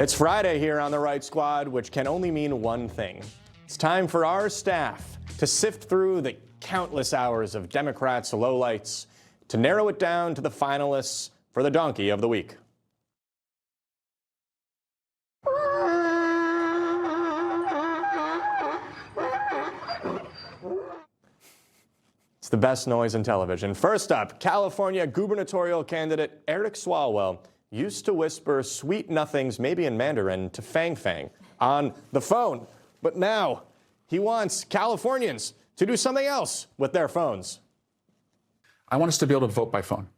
It's Friday here on The Right Squad, which can only mean one thing. It's time for our staff to sift through the countless hours of Democrats' lowlights to narrow it down to the finalists for the Donkey of the Week. It's the best noise in television. First up, California gubernatorial candidate Eric Swalwell used to whisper sweet nothings, maybe in Mandarin, to Fang Fang on the phone. But now he wants Californians to do something else with their phones. I want us to be able to vote by phone.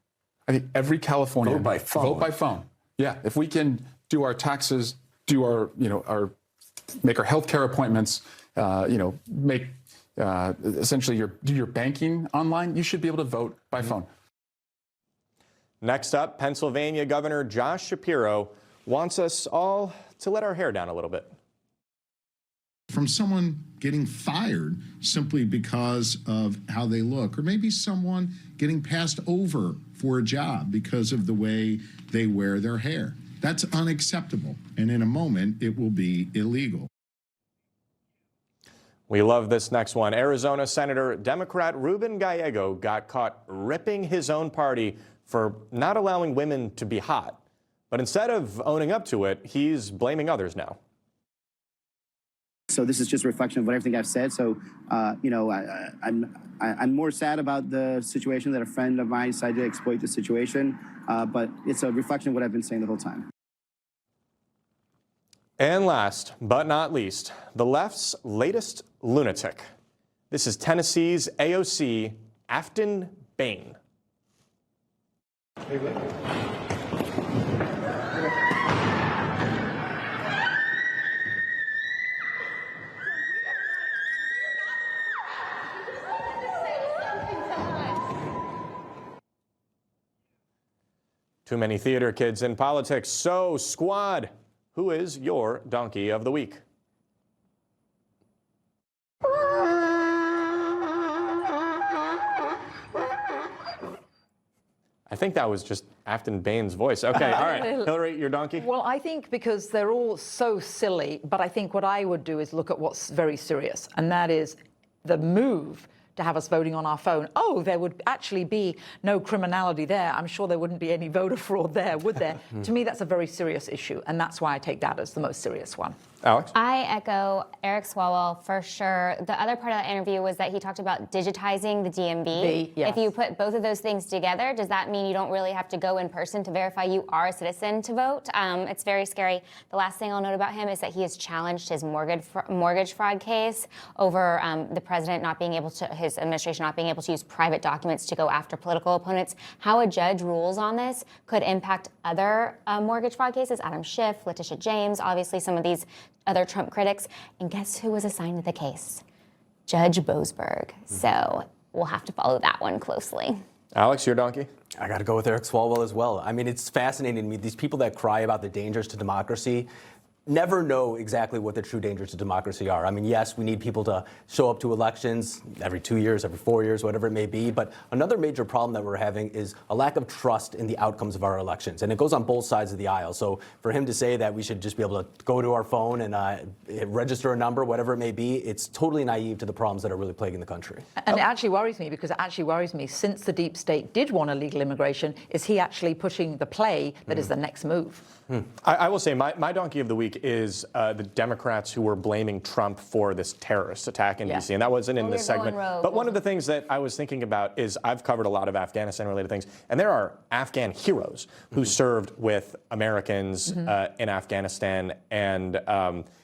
I think every Californian vote by phone. Vote by phone. Yeah, if we can do our taxes, do our make our healthcare appointments, make essentially do your banking online, you should be able to vote by phone. Next up, Pennsylvania Governor Josh Shapiro wants us all to let our hair down a little bit. From someone getting fired simply because of how they look, or maybe someone getting passed over for a job because of the way they wear their hair. That's unacceptable, and in a moment, it will be illegal. We love this next one. Arizona Senator Democrat Ruben Gallego got caught ripping his own party for not allowing women to be hot. But instead of owning up to it, he's blaming others now. So this is just a reflection of what everything I've said. So, I'm more sad about the situation that a friend of mine decided to exploit the situation, but it's a reflection of what I've been saying the whole time. And last but not least, the left's latest lunatic. This is Tennessee's AOC, Afton Bane. Too many theater kids in politics. So, squad, who is your Donkey of the Week? I think that was just Afton Bane's voice. Okay, all right. Hillary, your donkey? Well, I think because they're all so silly, but I think what I would do is look at what's very serious, and that is the move to have us voting on our phone. Oh, there would actually be no criminality there. I'm sure there wouldn't be any voter fraud there, would there? To me, that's a very serious issue, and that's why I take that as the most serious one. Alex? I echo Eric Swalwell for sure. The other part of that interview was that he talked about digitizing the DMV. Yes. If you put both of those things together, does that mean you don't really have to go in person to verify you are a citizen to vote? It's very scary. The last thing I'll note about him is that he has challenged his mortgage fraud case over the president not being able to, his administration not being able to use private documents to go after political opponents. How a judge rules on this could impact other mortgage fraud cases. Adam Schiff, Letitia James, obviously some of these other Trump critics. And guess who was assigned to the case? Judge Boasberg. So we'll have to follow that one closely. Alex, your donkey? I got to go with Eric Swalwell as well. I mean, it's fascinating to me. These people that cry about the dangers to democracy never know exactly what the true dangers to democracy are. I mean, yes, we need people to show up to elections every 2 years, every 4 years, whatever it may be. But another major problem that we're having is a lack of trust in the outcomes of our elections. And it goes on both sides of the aisle. So for him to say that we should just be able to go to our phone and register a number, whatever it may be, it's totally naive to the problems that are really plaguing the country. And it actually worries me, because it actually worries me, since the deep state did want illegal immigration, is he actually pushing the play that is the next move? I will say my donkey of the week is the Democrats who were blaming Trump for this terrorist attack in D.C. And that wasn't in this segment. But one of the things that I was thinking about is I've covered a lot of Afghanistan-related things, and there are Afghan heroes who served with Americans in Afghanistan. And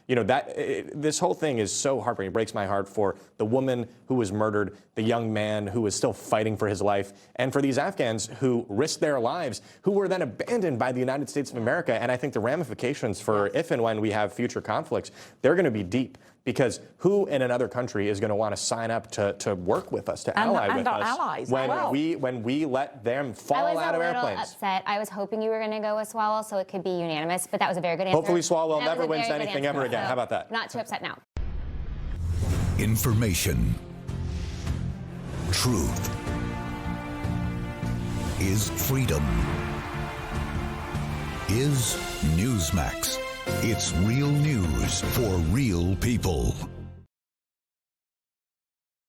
this whole thing is so heartbreaking. It breaks my heart for the woman who was murdered, the young man who was still fighting for his life, and for these Afghans who risked their lives, who were then abandoned by the United States of America. And I think the ramifications for if and when we have future conflicts, they're going to be deep. Because who in another country is going to want to sign up to work with us, to ally with us, allies when we let them fall out of airplanes? I was a little upset. I was hoping you were going to go with Swalwell, so it could be unanimous. But that was a very good answer. Hopefully Swalwell never wins anything ever again. How about that? Not too upset now. Information. Truth is freedom. Is Newsmax. It's real news for real people.